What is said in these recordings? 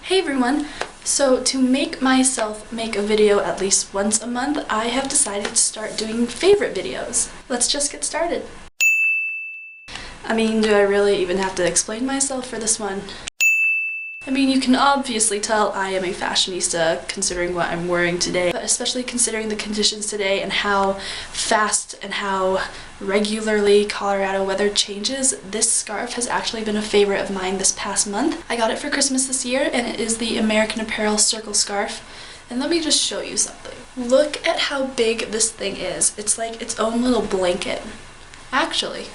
Hey everyone! So to make myself make a video at least once a month, I have decided to start doing favorite videos. Let's just get started. I mean, do I really even have to explain myself for this one? I mean, you can obviously tell I am a fashionista considering what I'm wearing today, but especially considering the conditions today and how fast and how regularly Colorado weather changes, this scarf has actually been a favorite of mine this past month. I got it for Christmas this year, and it is the American Apparel circle scarf. And let me just show you something. Look at how big this thing is. It's like its own little blanket. Actually,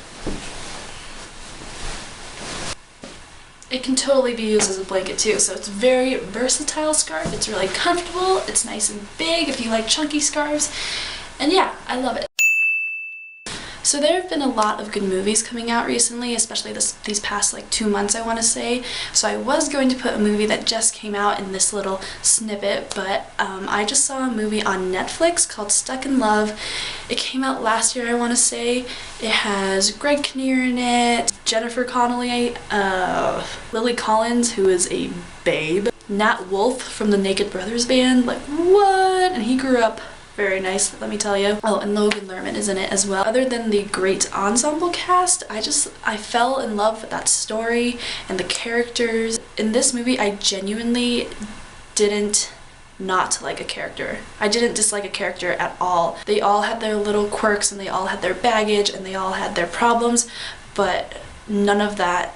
it can totally be used as a blanket too, so it's a very versatile scarf. It's really comfortable, it's nice and big if you like chunky scarves, and yeah, I love it. So there have been a lot of good movies coming out recently, especially these past like 2 months, I want to say. So I was going to put a movie that just came out in this little snippet, but I just saw a movie on Netflix called Stuck in Love. It came out last year, I want to say. It has Greg Kinnear in it, Jennifer Connelly, Lily Collins, who is a babe, Nat Wolff from the Naked Brothers band, like what? And he grew up very nice, let me tell you. Oh, and Logan Lerman is in it as well. Other than the great ensemble cast, I fell in love with that story and the characters. In this movie, I genuinely didn't not like a character. I didn't dislike a character at all. They all had their little quirks and they all had their baggage and they all had their problems, but none of that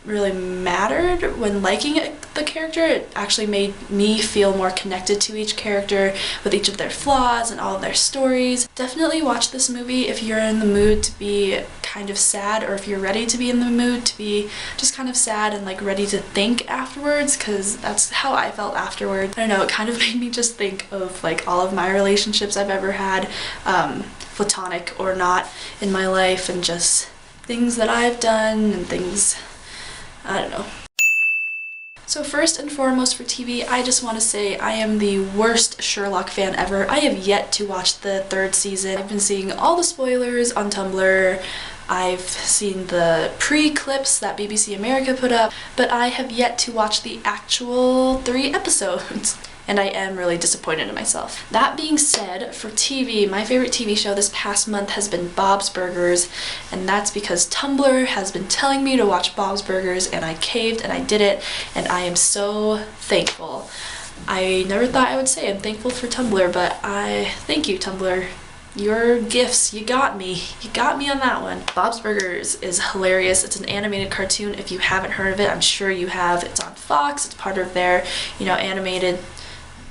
really mattered when liking the character. It actually made me feel more connected to each character with each of their flaws and all of their stories. Definitely watch this movie if you're in the mood to be kind of sad, or if you're ready to be in the mood to be just kind of sad and like ready to think afterwards, because that's how I felt afterwards. I don't know, it kind of made me just think of like all of my relationships I've ever had, platonic or not, in my life, and just things that I've done and things, I don't know. So first and foremost for TV, I just want to say I am the worst Sherlock fan ever. I have yet to watch the 3rd season. I've been seeing all the spoilers on Tumblr. I've seen the pre-clips that BBC America put up, but I have yet to watch the actual 3 episodes. And I am really disappointed in myself. That being said, for TV, my favorite TV show this past month has been Bob's Burgers, and that's because Tumblr has been telling me to watch Bob's Burgers, and I caved and I did it, and I am so thankful. I never thought I would say I'm thankful for Tumblr, but thank you, Tumblr. Your gifts, you got me. You got me on that one. Bob's Burgers is hilarious. It's an animated cartoon. If you haven't heard of it, I'm sure you have. It's on Fox. It's part of their, animated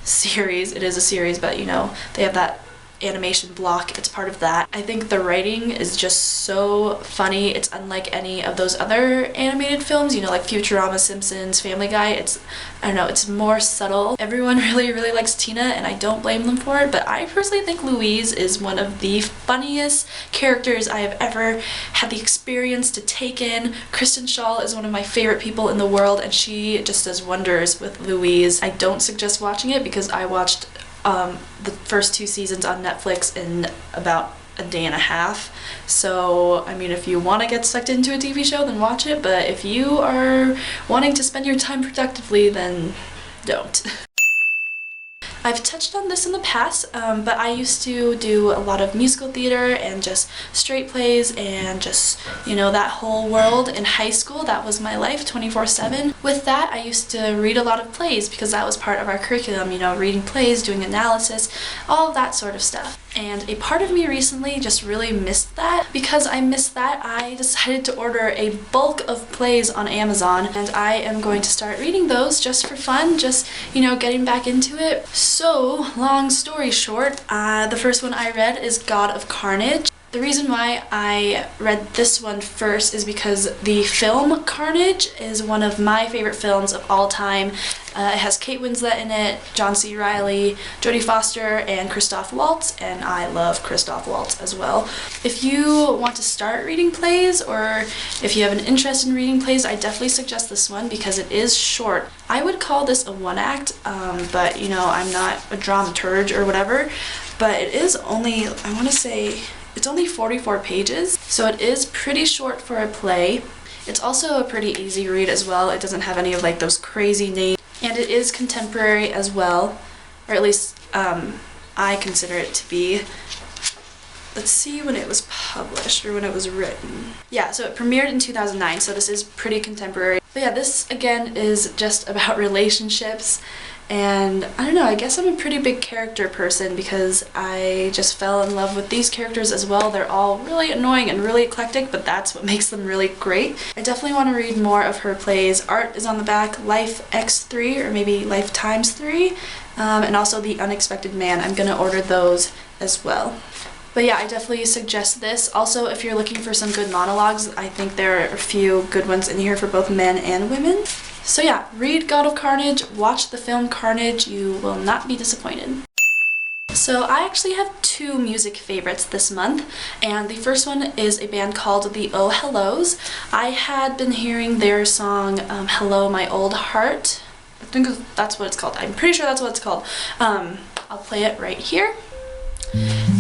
series. It is a series, but they have that animation block. It's part of that. I think the writing is just so funny. It's unlike any of those other animated films, like Futurama, Simpsons, Family Guy. I don't know, it's more subtle. Everyone really likes Tina, and I don't blame them for it, but I personally think Louise is one of the funniest characters I have ever had the experience to take in. Kristen Shaw is one of my favorite people in the world, and she just does wonders with Louise. I don't suggest watching it because I watched the first 2 seasons on Netflix in about a day and a half. So, I mean, if you want to get sucked into a TV show, then watch it, but if you are wanting to spend your time productively, then don't. I've touched on this in the past, but I used to do a lot of musical theater and just straight plays and just, that whole world in high school. That was my life 24/7. With that, I used to read a lot of plays because that was part of our curriculum, reading plays, doing analysis, all of that sort of stuff. And a part of me recently just really missed that. Because I missed that, I decided to order a bulk of plays on Amazon, and I am going to start reading those just for fun, just, getting back into it. So, long story short, the first one I read is God of Carnage. The reason why I read this one first is because the film Carnage is one of my favorite films of all time. It has Kate Winslet in it, John C. Reilly, Jodie Foster, and Christoph Waltz, and I love Christoph Waltz as well. If you want to start reading plays, or if you have an interest in reading plays, I definitely suggest this one because it is short. I would call this a 1-act, but I'm not a dramaturge or whatever, but it is only, I want to say, it's only 44 pages, so it is pretty short for a play. It's also a pretty easy read as well. It doesn't have any of those crazy names. And and it is contemporary as well, or at least I consider it to be. Let's see when it was published or when it was written. Yeah, so it premiered in 2009, so this is pretty contemporary. But yeah, this again is just about relationships, and I don't know, I guess I'm a pretty big character person because I just fell in love with these characters as well. They're all really annoying and really eclectic, but that's what makes them really great. I definitely want to read more of her plays. Art is on the back, Life X3 or maybe Life Times 3, and also The Unexpected Man. I'm gonna order those as well. But yeah, I definitely suggest this. Also, if you're looking for some good monologues, I think there are a few good ones in here for both men and women. So yeah, read God of Carnage, watch the film Carnage, you will not be disappointed. So I actually have two music favorites this month, and the first one is a band called the Oh Hellos. I had been hearing their song, Hello My Old Heart. I think that's what it's called. I'm pretty sure that's what it's called. I'll play it right here.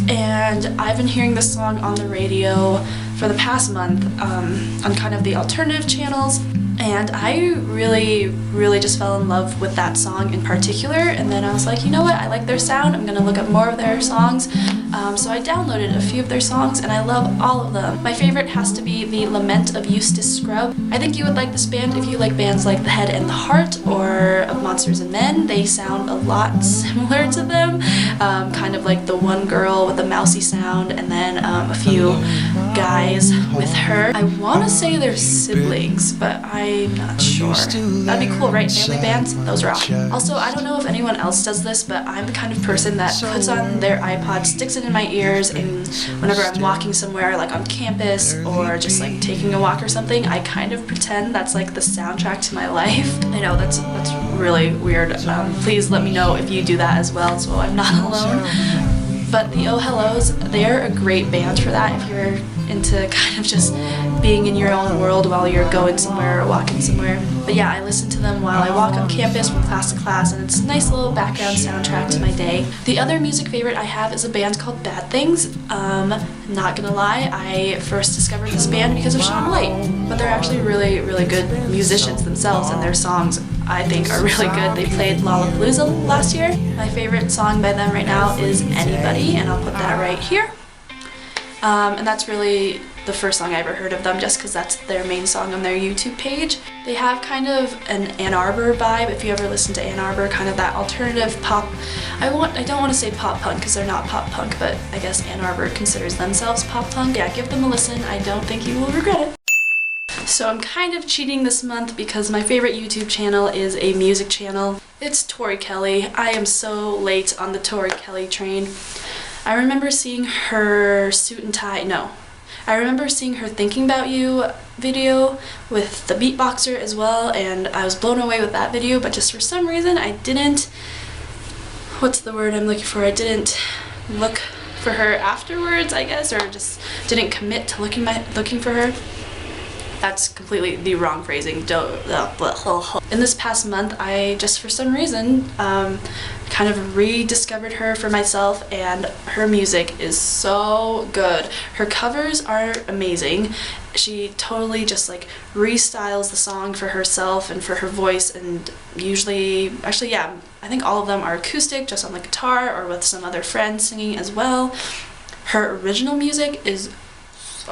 And I've been hearing this song on the radio for the past month on kind of the alternative channels, and I really just fell in love with that song in particular, and then I was like, you know what, I like their sound, I'm gonna look up more of their songs. So I downloaded a few of their songs and I love all of them. My favorite has to be The Lament of Eustace Scrub. I think you would like this band if you like bands like The Head and the Heart or of Monsters and Men. They sound a lot similar to them, kind of like the one girl with the mousy sound and then a few guys with her. I want to say they're siblings, but I'm not sure. That'd be cool, right? Family bands? Those rock. Also, I don't know if anyone else does this, but I'm the kind of person that puts on their iPod, sticks it in my ears, and whenever I'm walking somewhere, like on campus or just like taking a walk or something, I kind of pretend that's like the soundtrack to my life. I know that's really weird. Please let me know if you do that as well, so I'm not alone. But the Oh Hellos, they're a great band for that if you're into kind of just being in your own world while you're going somewhere or walking somewhere. But yeah, I listen to them while I walk on campus from class to class, and it's a nice little background soundtrack to my day. The other music favorite I have is a band called Bad Things. Not gonna lie, I first discovered this band because of Shaun White, but they're actually really good musicians themselves, and their songs I think are really good. They played Lollapalooza last year. My favorite song by them right now is Anybody, and I'll put that right here. And that's really the first song I ever heard of them, just because that's their main song on their YouTube page. They have kind of an Ann Arbor vibe, if you ever listen to Ann Arbor, kind of that alternative pop. I don't want to say pop punk because they're not pop punk, but I guess Ann Arbor considers themselves pop punk. Yeah, give them a listen. I don't think you will regret it. So I'm kind of cheating this month because my favorite YouTube channel is a music channel. It's Tory Kelly. I am so late on the Tory Kelly train. I remember seeing her Suit and Tie, I remember seeing her Thinking About You video with the beatboxer as well, and I was blown away with that video, but just for some reason I didn't, what's the word I'm looking for, I didn't look for her afterwards, I guess, or just didn't commit to looking for her. That's completely the wrong phrasing. In this past month, I just for some reason kind of rediscovered her for myself, and her music is so good. Her covers are amazing. She totally just like restyles the song for herself and for her voice, and actually yeah, I think all of them are acoustic, just on the guitar or with some other friends singing as well. Her original music is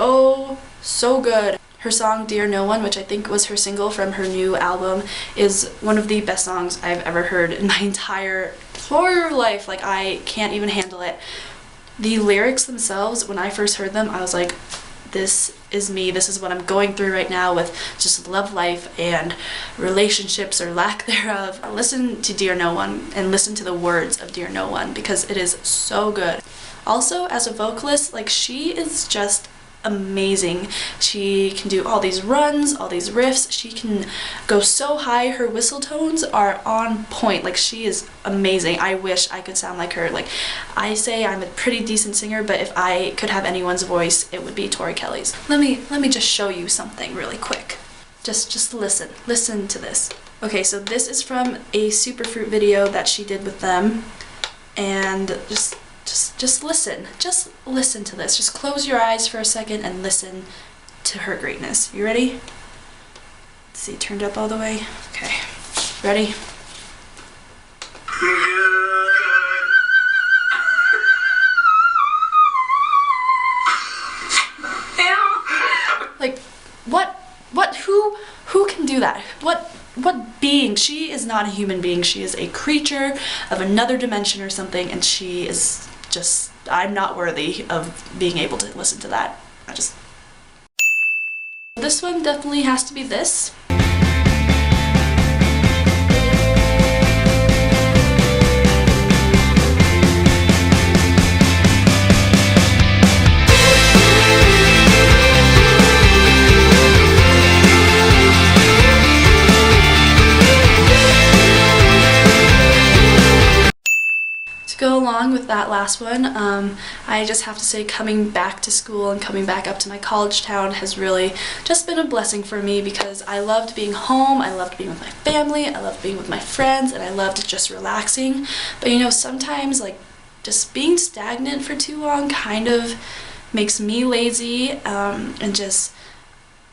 so good. Her song Dear No One, which I think was her single from her new album, is one of the best songs I've ever heard in my entire life. Like, I can't even handle it. The lyrics themselves, when I first heard them, I was like, this is me. This is what I'm going through right now with just love life and relationships or lack thereof. Listen to Dear No One and listen to the words of Dear No One because it is so good. Also, as a vocalist, like, she is just amazing. She can do all these runs, all these riffs. She can go so high. Her whistle tones are on point. Like, she is amazing. I wish I could sound like her. Like, I say I'm a pretty decent singer, but if I could have anyone's voice, it would be Tory Kelly's. Let me just show you something really quick. Just listen to this. Okay, so this is from a Superfruit video that she did with them, and just listen. Just listen to this. Just close your eyes for a second and listen to her greatness. You ready? Let's see, turned up all the way. Okay. Ready? Like, who can do that? What being? She is not a human being. She is a creature of another dimension or something, and she is just, I'm not worthy of being able to listen to that. This one definitely has to be this. Go along with that last one, I just have to say coming back to school and coming back up to my college town has really just been a blessing for me, because I loved being home, I loved being with my family, I loved being with my friends, and I loved just relaxing. But you know, sometimes like just being stagnant for too long kind of makes me lazy, and just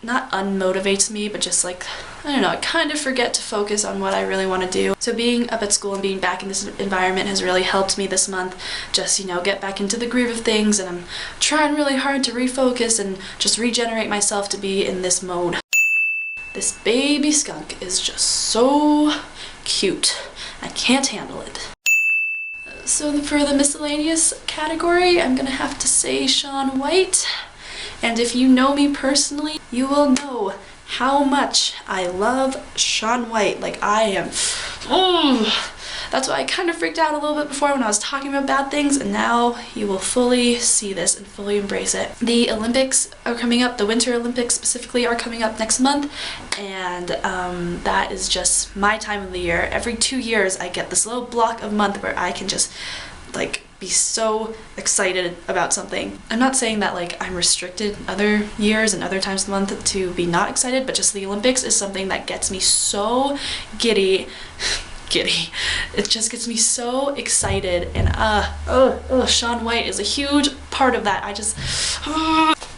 not unmotivates me, but just like, I don't know, I kind of forget to focus on what I really want to do. So being up at school and being back in this environment has really helped me this month just, you know, get back into the groove of things, and I'm trying really hard to refocus and just regenerate myself to be in this mode. This baby skunk is just so cute. I can't handle it. So for the miscellaneous category, I'm gonna have to say Shaun White. And if you know me personally, you will know how much I love Shaun White. Like, I am, that's why I kind of freaked out a little bit before when I was talking about bad things, and now you will fully see this and fully embrace it. The Olympics are coming up, the Winter Olympics specifically are coming up next month, and that is just my time of the year. Every 2 years I get this little block of month where I can just like be so excited about something. I'm not saying that like I'm restricted other years and other times of the month to be not excited, but just the Olympics is something that gets me so giddy. It just gets me so excited, and Shaun White is a huge part of that.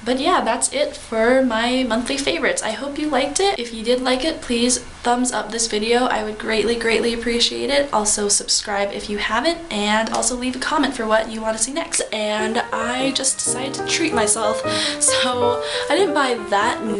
But yeah, that's it for my monthly favorites. I hope you liked it. If you did like it, please thumbs up this video. I would greatly appreciate it. Also subscribe if you haven't, and also leave a comment for what you want to see next. And I just decided to treat myself, so I didn't buy that